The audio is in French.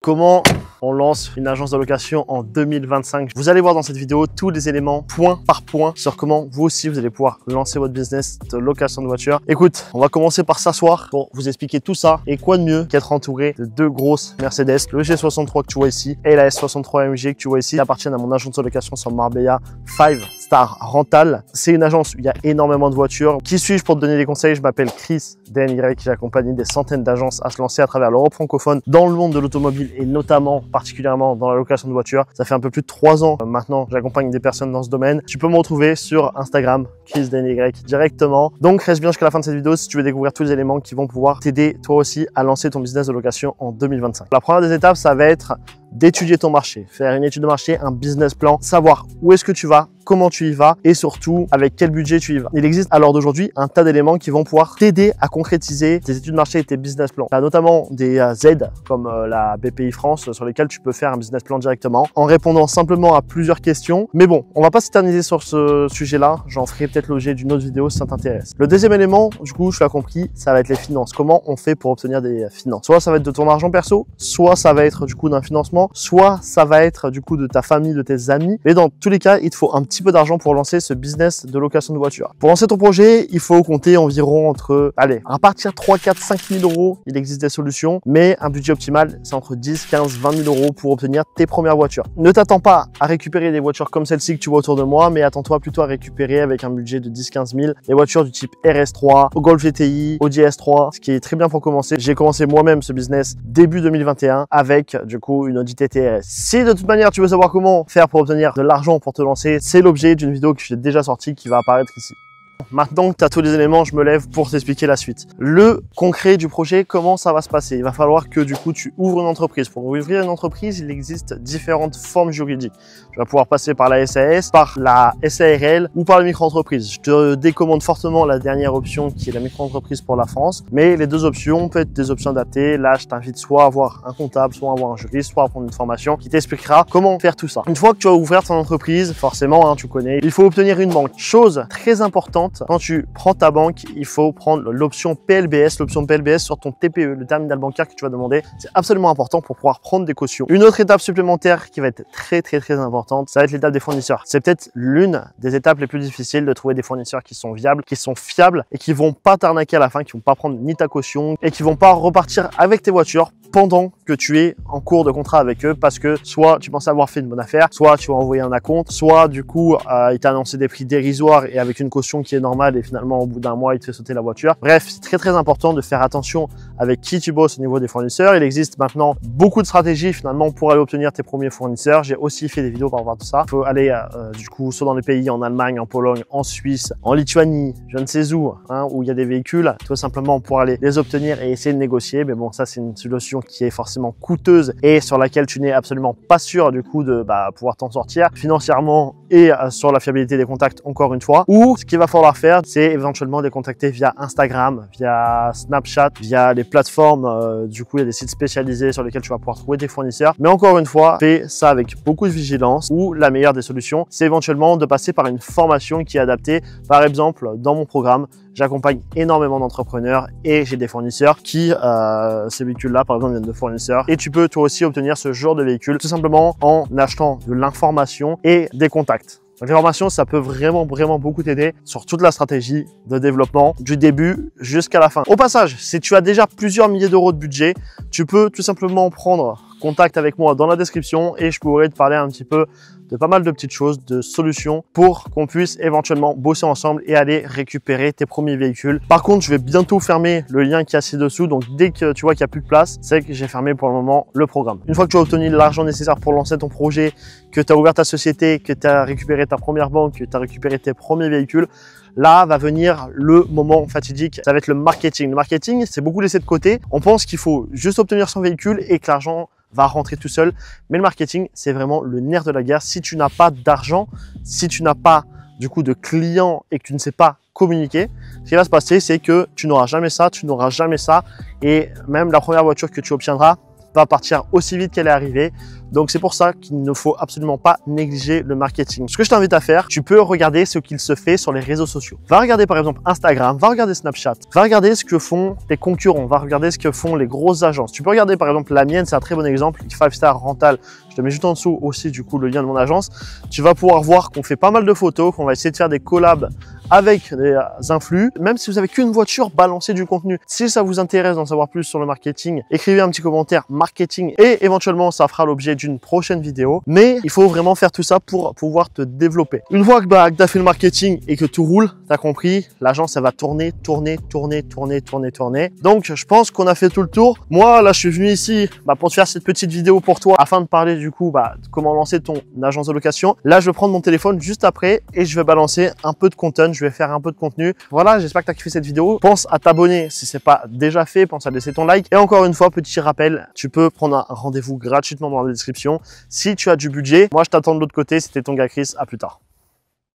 Comment on lance une agence de location en 2025? Vous allez voir dans cette vidéo tous les éléments point par point sur comment vous aussi vous allez pouvoir lancer votre business de location de voiture. Écoute, on va commencer par s'asseoir pour vous expliquer tout ça. Et quoi de mieux qu'être entouré de deux grosses Mercedes, le G63 que tu vois ici et la S63 AMG que tu vois ici, qui appartiennent à mon agence de location sur Marbella 5 Star Rental. C'est une agence où il y a énormément de voitures. Qui suis-je pour te donner des conseils? Je m'appelle Chris DNY, j'ai accompagné des centaines d'agences à se lancer à travers l'Europe francophone dans le monde de l'automobile et notamment particulièrement dans la location de voitures. Ça fait un peu plus de 3 ans maintenant j'accompagne des personnes dans ce domaine. Tu peux me retrouver sur Instagram, Chris DNY directement. Donc reste bien jusqu'à la fin de cette vidéo si tu veux découvrir tous les éléments qui vont pouvoir t'aider toi aussi à lancer ton business de location en 2025. La première des étapes, ça va être d'étudier ton marché, faire une étude de marché, un business plan, savoir où est-ce que tu vas, comment tu y vas et surtout avec quel budget tu y vas. Il existe à l'heure d'aujourd'hui un tas d'éléments qui vont pouvoir t'aider à concrétiser tes études de marché et tes business plans. Tu as notamment des aides comme la BPI France sur lesquelles tu peux faire un business plan directement en répondant simplement à plusieurs questions. Mais bon, on va pas s'éterniser sur ce sujet-là. J'en ferai peut-être l'objet d'une autre vidéo si ça t'intéresse. Le deuxième élément, du coup, je l'ai compris, ça va être les finances. Comment on fait pour obtenir des finances? Soit ça va être de ton argent perso, soit ça va être du coup d'un financement, soit ça va être du coup de ta famille, de tes amis. Mais dans tous les cas, il te faut un petit peu d'argent pour lancer ce business de location de voiture. Pour lancer ton projet, il faut compter environ entre, allez, à partir de 3, 4, 5 000 euros, il existe des solutions, mais un budget optimal, c'est entre 10, 15, 20 000 euros pour obtenir tes premières voitures. Ne t'attends pas à récupérer des voitures comme celle-ci que tu vois autour de moi, mais attends-toi plutôt à récupérer avec un budget de 10, 15 000 des voitures du type RS3, Golf GTI, Audi S3, ce qui est très bien pour commencer. J'ai commencé moi-même ce business début 2021 avec du coup une Audi TT RS. Si de toute manière tu veux savoir comment faire pour obtenir de l'argent pour te lancer, c'est l'objet d'une vidéo que j'ai déjà sortie qui va apparaître ici. Maintenant que tu as tous les éléments, je me lève pour t'expliquer la suite. Le concret du projet, comment ça va se passer? Il va falloir que du coup tu ouvres une entreprise. Pour ouvrir une entreprise, il existe différentes formes juridiques. Tu vas pouvoir passer par la SAS, par la SARL ou par la micro-entreprise. Je te décommande fortement la dernière option qui est la micro-entreprise pour la France. Mais les deux options peuvent être des options adaptées. Là, je t'invite soit à avoir un comptable, soit à avoir un juriste, soit à prendre une formation qui t'expliquera comment faire tout ça. Une fois que tu vas ouvrir ton entreprise, forcément, tu connais, il faut obtenir une banque. Chose très importante, quand tu prends ta banque, il faut prendre l'option PLBS. L'option PLBS sur ton TPE, le terminal bancaire que tu vas demander. C'est absolument important pour pouvoir prendre des cautions. Une autre étape supplémentaire qui va être très importante, ça va être l'étape des fournisseurs. C'est peut-être l'une des étapes les plus difficiles de trouver des fournisseurs qui sont viables, qui sont fiables et qui vont pas t'arnaquer à la fin, qui vont pas prendre ni ta caution et qui vont pas repartir avec tes voitures pendant que tu es en cours de contrat avec eux parce que soit tu pensais avoir fait une bonne affaire, soit tu vas envoyer un acompte, soit du coup il t'a annoncé des prix dérisoires et avec une caution qui est normale et finalement au bout d'un mois il te fait sauter la voiture. Bref, c'est très important de faire attention avec qui tu bosses au niveau des fournisseurs. Il existe maintenant beaucoup de stratégies finalement pour aller obtenir tes premiers fournisseurs. J'ai aussi fait des vidéos par rapport à tout ça. Il faut aller du coup soit dans les pays en Allemagne, en Pologne, en Suisse, en Lituanie, je ne sais où, où il y a des véhicules, tout simplement pour aller les obtenir et essayer de négocier. Mais bon, ça c'est une solution qui est forcément coûteuse et sur laquelle tu n'es absolument pas sûr du coup de pouvoir t'en sortir financièrement et sur la fiabilité des contacts encore une fois. Ou ce qu'il va falloir faire, c'est éventuellement les contacter via Instagram, via Snapchat, via les plateformes. Du coup, il y a des sites spécialisés sur lesquels tu vas pouvoir trouver des fournisseurs. Mais encore une fois, fais ça avec beaucoup de vigilance. Ou la meilleure des solutions, c'est éventuellement de passer par une formation qui est adaptée. Par exemple, dans mon programme, j'accompagne énormément d'entrepreneurs et j'ai des fournisseurs qui, ces véhicules-là, par exemple, viennent de fournisseurs. Et tu peux toi aussi obtenir ce genre de véhicule tout simplement en achetant de l'information et des contacts. Donc, l'information, ça peut vraiment beaucoup t'aider sur toute la stratégie de développement du début jusqu'à la fin. Au passage, si tu as déjà plusieurs milliers d'euros de budget, tu peux tout simplement prendre contact avec moi dans la description et je pourrais te parler un petit peu de pas mal de petites choses, de solutions pour qu'on puisse éventuellement bosser ensemble et aller récupérer tes premiers véhicules. Par contre, je vais bientôt fermer le lien qui est ci-dessous. Donc, dès que tu vois qu'il n'y a plus de place, c'est que j'ai fermé pour le moment le programme. Une fois que tu as obtenu l'argent nécessaire pour lancer ton projet, que tu as ouvert ta société, que tu as récupéré ta première banque, que tu as récupéré tes premiers véhicules, là va venir le moment fatidique. Ça va être le marketing. Le marketing, c'est beaucoup laissé de côté. On pense qu'il faut juste obtenir son véhicule et que l'argent va rentrer tout seul. Mais le marketing, c'est vraiment le nerf de la guerre. Si tu n'as pas d'argent, si tu n'as pas du coup de clients et que tu ne sais pas communiquer, ce qui va se passer, c'est que tu n'auras jamais ça, tu n'auras jamais ça. Et même la première voiture que tu obtiendras va partir aussi vite qu'elle est arrivée. Donc c'est pour ça qu'il ne faut absolument pas négliger le marketing. Ce que je t'invite à faire, tu peux regarder ce qu'il se fait sur les réseaux sociaux. Va regarder par exemple Instagram, va regarder Snapchat, va regarder ce que font tes concurrents, va regarder ce que font les grosses agences. Tu peux regarder par exemple la mienne, c'est un très bon exemple, 5 Star Rental. Je te mets juste en dessous aussi du coup le lien de mon agence. Tu vas pouvoir voir qu'on fait pas mal de photos, qu'on va essayer de faire des collabs avec des influx. Même si vous avez qu'une voiture, balancez du contenu. Si ça vous intéresse d'en savoir plus sur le marketing, écrivez un petit commentaire marketing et éventuellement ça fera l'objet d'une prochaine vidéo. Mais il faut vraiment faire tout ça pour pouvoir te développer. Une fois que tu as fait le marketing et que tout roule, tu as compris, l'agence elle va tourner. Donc je pense qu'on a fait tout le tour. Moi là je suis venu ici pour te faire cette petite vidéo pour toi afin de parler du coup de comment lancer ton agence de location. Là je vais prendre mon téléphone juste après et je vais balancer un peu de content. Je vais faire un peu de contenu. Voilà, j'espère que tu as kiffé cette vidéo. Pense à t'abonner si c'est pas déjà fait. Pense à laisser ton like. Et encore une fois, petit rappel, tu peux prendre un rendez-vous gratuitement dans la description si tu as du budget. Moi, je t'attends de l'autre côté. C'était ton gars Chris. À plus tard.